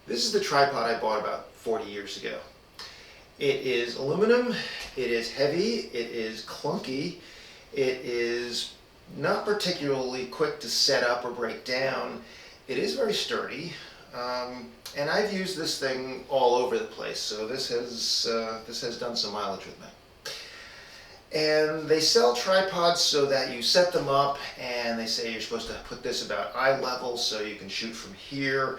This is the tripod I bought about 40 years ago. It is aluminum, it is heavy, it is clunky, it is not particularly quick to set up or break down. It is very sturdy, and I've used this thing all over the place, so this has done some mileage with me. And they sell tripods so that you set them up and they say you're supposed to put this about eye level so you can shoot from here,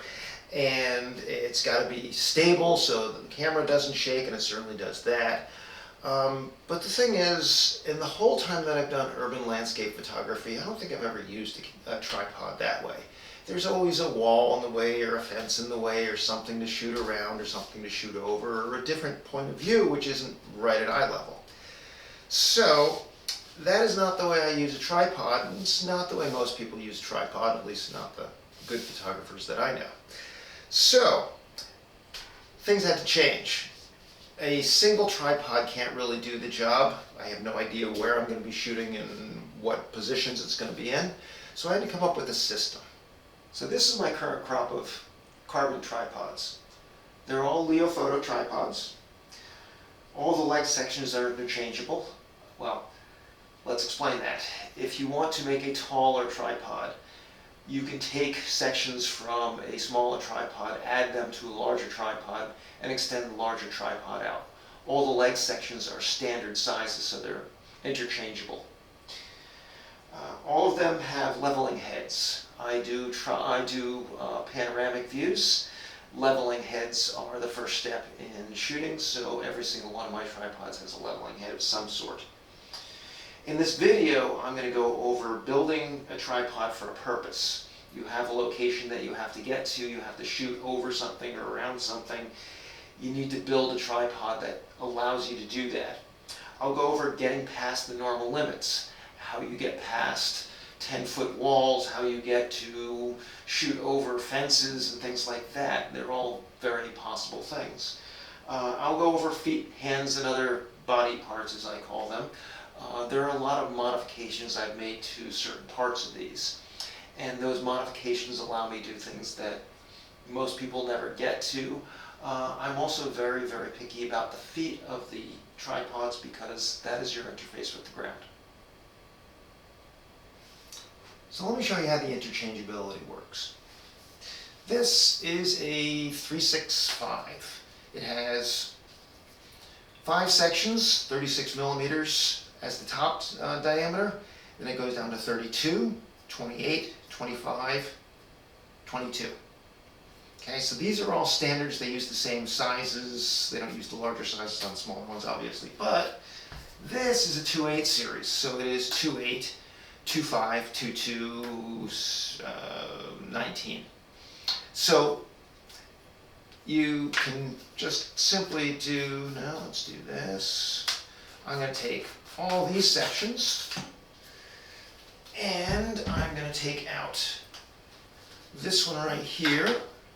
and it's got to be stable so the camera doesn't shake, and it certainly does that. But the thing is, in the whole time that I've done urban landscape photography, I don't think I've ever used a tripod that way. There's always a wall in the way, or a fence in the way, or something to shoot around, or something to shoot over, or a different point of view which isn't right at eye level. So that is not the way I use a tripod, and it's not the way most people use a tripod, at least not the good photographers that I know. So things had to change. A single tripod can't really do the job. I have no idea where I'm going to be shooting and what positions it's going to be in, so I had to come up with a system. So this is my current crop of carbon tripods. They're all Leofoto tripods. All the leg sections are interchangeable. Well, let's explain that. If you want to make a taller tripod, you can take sections from a smaller tripod, add them to a larger tripod, and extend the larger tripod out. All the leg sections are standard sizes, so they're interchangeable. All of them have leveling heads. I do panoramic views. Leveling heads are the first step in shooting, so every single one of my tripods has a leveling head of some sort. In this video, I'm going to go over building a tripod for a purpose. You have a location that you have to get to, you have to shoot over something or around something. You need to build a tripod that allows you to do that. I'll go over getting past the normal limits, how you get past 10-foot walls, how you get to shoot over fences and things like that. They're all very possible things. I'll go over feet, hands, and other body parts, as I call them. There are a lot of modifications I've made to certain parts of these, and those modifications allow me to do things that most people never get to. I'm also very, very picky about the feet of the tripods because that is your interface with the ground. So let me show you how the interchangeability works. This is a 365. It has 5 sections, 36 millimeters as the top diameter, and it goes down to 32, 28, 25, 22. Okay, so these are all standards. They use the same sizes. They don't use the larger sizes on smaller ones, obviously. But this is a 2.8 series, so it is 2.8, 2.5, 2.2, 19. So you can just simply do, now let's do this. I'm going to take all these sections and I'm going to take out this one right here.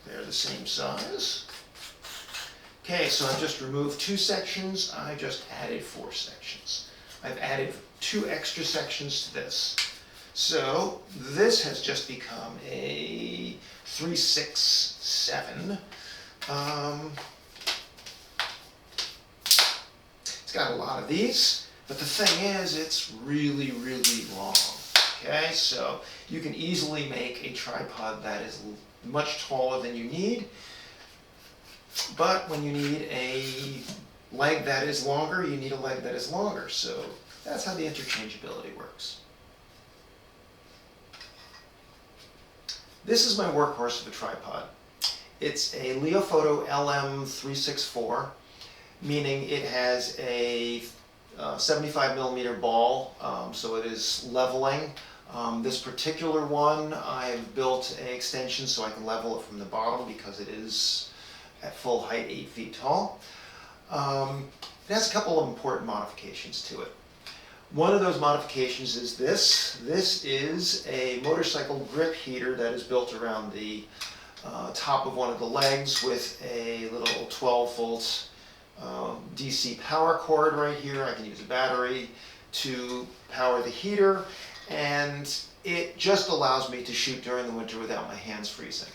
They're the same size. Okay, so I've just removed 2 sections. I just added 4 sections. I've added 2 extra sections to this. So this has just become a 367. It's got a lot of these, but the thing is, it's really, really long. Okay, so you can easily make a tripod that is much taller than you need, but when you need a leg that is longer, you need a leg that is longer. So that's how the interchangeability works. This is my workhorse of a tripod. It's a Leofoto LM364, meaning it has a 75 millimeter ball, so it is leveling. This particular one, I've built an extension so I can level it from the bottom because it is at full height, 8 feet tall. It has a couple of important modifications to it. One of those modifications is this. This is a motorcycle grip heater that is built around the top of one of the legs with a little 12-volt DC power cord right here. I can use a battery to power the heater, and it just allows me to shoot during the winter without my hands freezing.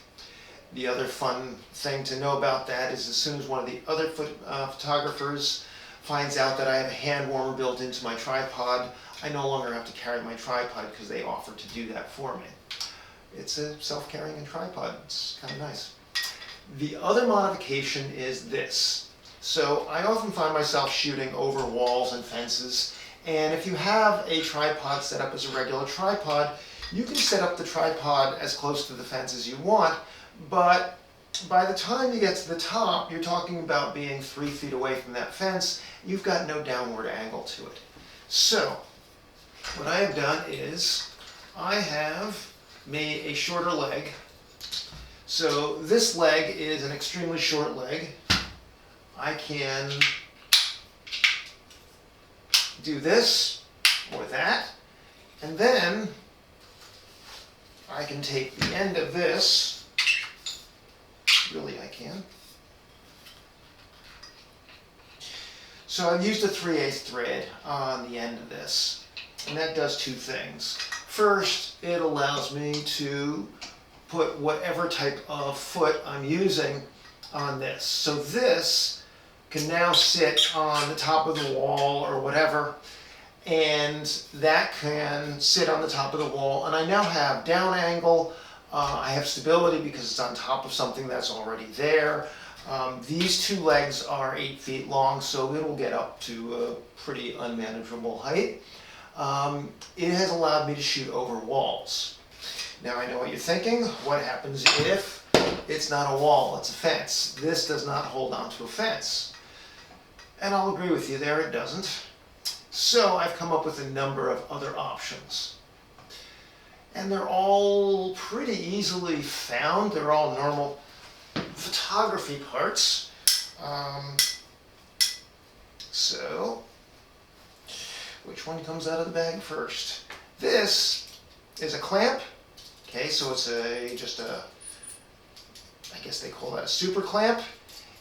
The other fun thing to know about that is as soon as one of the other photographers finds out that I have a hand warmer built into my tripod, I no longer have to carry my tripod because they offered to do that for me. It's a self-carrying tripod. It's kind of nice. The other modification is this. So I often find myself shooting over walls and fences, and if you have a tripod set up as a regular tripod, you can set up the tripod as close to the fence as you want, but by the time you get to the top, you're talking about being 3 feet away from that fence. You've got no downward angle to it. So what I have done is I have made a shorter leg. So this leg is an extremely short leg. I can do this or that, and then I can take the end of this, really I can. So I've used a 3/8 thread on the end of this, and that does two things. First, it allows me to put whatever type of foot I'm using on this. So this can now sit on the top of the wall or whatever, and that can sit on the top of the wall, and I now have down angle. I have stability because it's on top of something that's already there. These two legs are 8 feet long, so it'll get up to a pretty unmanageable height. It has allowed me to shoot over walls. Now I know what you're thinking. What happens if it's not a wall, it's a fence? This does not hold onto a fence. And I'll agree with you there, it doesn't. So I've come up with a number of other options. And they're all pretty easily found. They're all normal photography parts. So, which one comes out of the bag first? This is a clamp. Okay, so it's just a, I guess they call that a super clamp.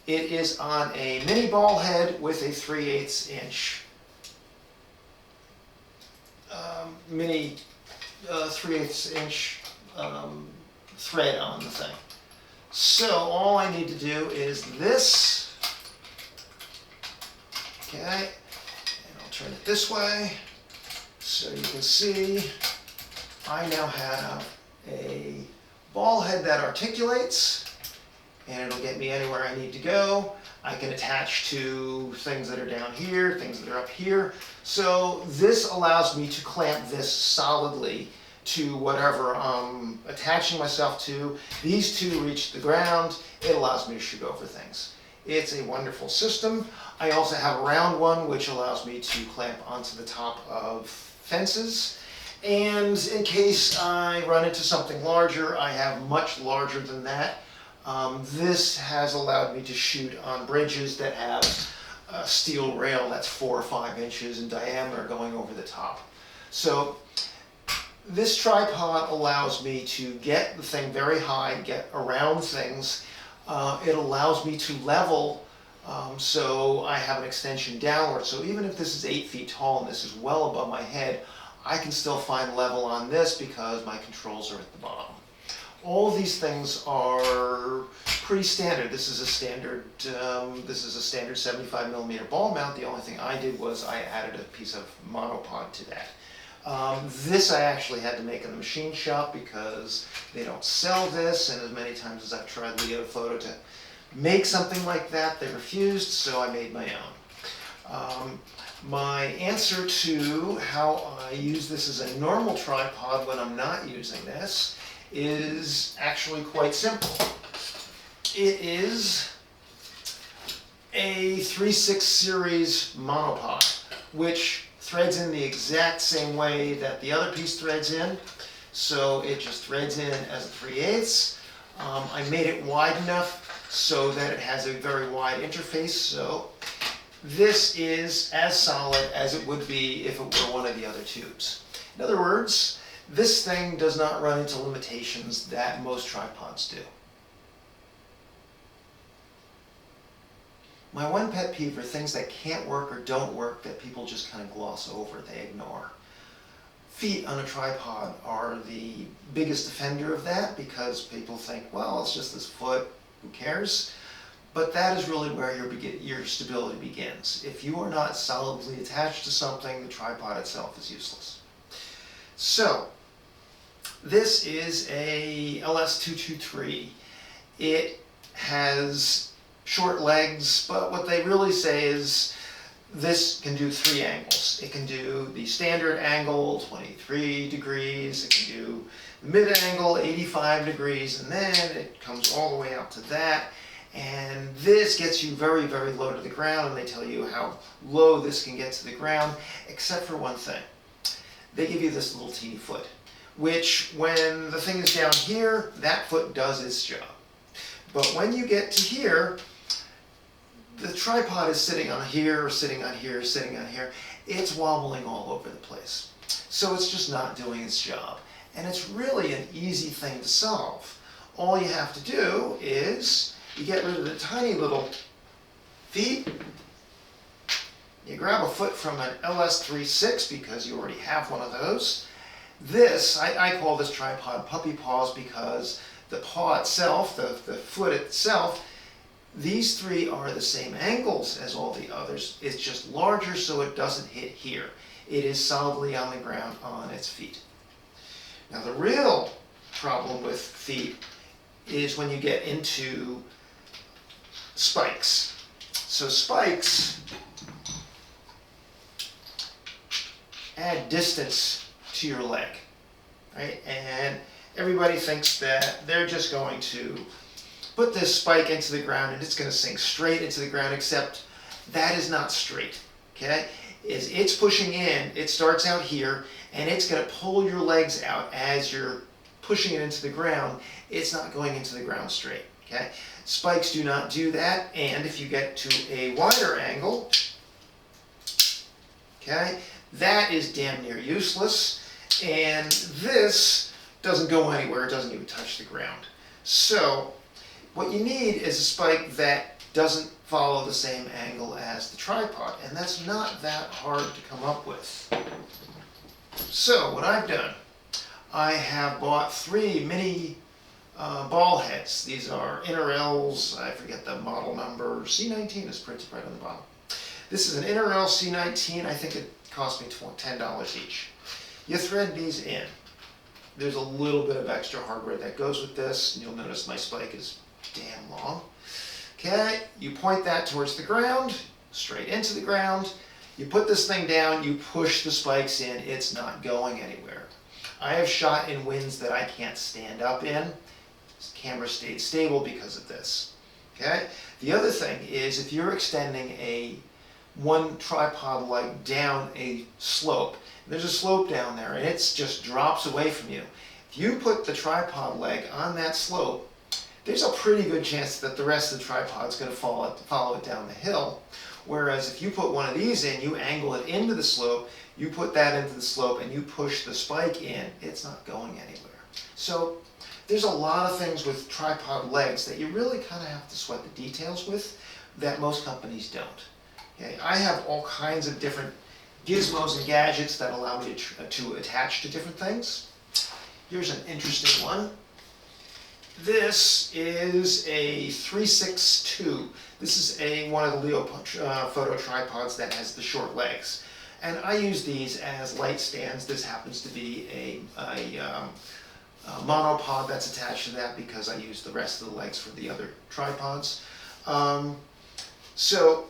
It is on a mini ball head with a 3/8 inch mini 3/8 inch thread on the thing. So all I need to do is this, okay, and I'll turn it this way so you can see I now have a ball head that articulates, and it'll get me anywhere I need to go. I can attach to things that are down here, things that are up here. So this allows me to clamp this solidly to whatever I'm attaching myself to. These two reach the ground. It allows me to shoot over things. It's a wonderful system. I also have a round one which allows me to clamp onto the top of fences. And in case I run into something larger, I have much larger than that. This has allowed me to shoot on bridges that have a steel rail that's 4 or 5 inches in diameter going over the top. So this tripod allows me to get the thing very high, get around things. It allows me to level, so I have an extension downward. So even if this is 8 feet tall and this is well above my head, I can still find level on this because my controls are at the bottom. All of these things are pretty standard. This is a standard 75mm ball mount. The only thing I did was I added a piece of monopod to that. This I actually had to make in the machine shop because they don't sell this, and as many times as I've tried Leofoto to make something like that, they refused, so I made my own. My answer to how I use this as a normal tripod when I'm not using this is actually quite simple. It is a 3/6 series monopod, which threads in the exact same way that the other piece threads in. So it just threads in as a 3/8. I made it wide enough so that it has a very wide interface. So this is as solid as it would be if it were one of the other tubes. In other words, this thing does not run into limitations that most tripods do. My one pet peeve are things that can't work or don't work that people just kind of gloss over, they ignore. feet on a tripod are the biggest offender of that, because people think, well, it's just this foot, who cares? But that is really where your stability begins. If you are not solidly attached to something, the tripod itself is useless. So, this is a LS223. It has short legs, but what they really say is this can do 3 angles. It can do the standard angle, 23 degrees. It can do the mid angle, 85 degrees, and then it comes all the way out to that. And this gets you very, very low to the ground, and they tell you how low this can get to the ground, except for one thing. They give you this little teeny foot, which when the thing is down here, that foot does its job. But when you get to here, the tripod is sitting on here, sitting on here, sitting on here. It's wobbling all over the place. So it's just not doing its job. And it's really an easy thing to solve. All you have to do is you get rid of the tiny little feet. You grab a foot from an LS36 because you already have one of those. This, I call this tripod puppy paws because the paw itself, the foot itself, these 3 are the same angles as all the others. It's just larger so it doesn't hit here. It is solidly on the ground on its feet. Now the real problem with feet is when you get into spikes. So spikes add distance to your leg, right? And everybody thinks that they're just going to put this spike into the ground and it's going to sink straight into the ground, except that is not straight, okay? It's pushing in, it starts out here, and it's going to pull your legs out as you're pushing it into the ground. It's not going into the ground straight, okay? Spikes do not do that, and if you get to a wider angle, okay, that is damn near useless, and this doesn't go anywhere, it doesn't even touch the ground. So, what you need is a spike that doesn't follow the same angle as the tripod, and that's not that hard to come up with. So, what I've done, I have bought 3 mini ball heads. These are Interrails, I forget the model number, C19 is printed right on the bottom. This is an Interrail C19, I think it cost me $10 each. You thread these in. There's a little bit of extra hardware that goes with this, and you'll notice my spike is damn long. Okay, you point that towards the ground, straight into the ground. You put this thing down, you push the spikes in, it's not going anywhere. I have shot in winds that I can't stand up in. This camera stayed stable because of this. Okay, the other thing is if you're extending one tripod leg down a slope, there's a slope down there and it just drops away from you. If you put the tripod leg on that slope, there's a pretty good chance that the rest of the tripod's going to follow it down the hill. Whereas if you put one of these in, you angle it into the slope, you put that into the slope and you push the spike in, it's not going anywhere. So there's a lot of things with tripod legs that you really kind of have to sweat the details with that most companies don't. Okay, I have all kinds of different gizmos and gadgets that allow me to attach to different things. Here's an interesting one. This is a 362. This is one of the Leo photo tripods that has the short legs. And I use these as light stands. This happens to be a monopod that's attached to that because I use the rest of the legs for the other tripods. So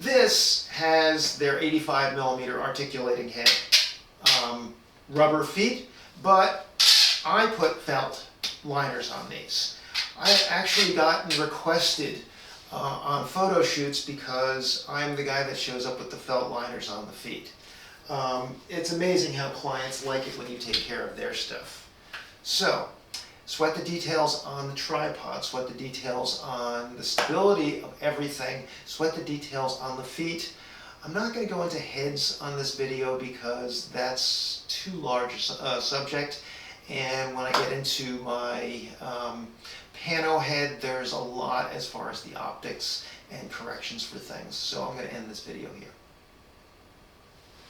this has their 85 millimeter articulating head rubber feet, but I put felt liners on these. I've actually gotten requested on photo shoots because I'm the guy that shows up with the felt liners on the feet. It's amazing how clients like it when you take care of their stuff. So, sweat the details on the tripod, sweat the details on the stability of everything, sweat the details on the feet. I'm not going to go into heads on this video because that's too large a subject. And when I get into my pano head, there's a lot as far as the optics and corrections for things. So I'm going to end this video here.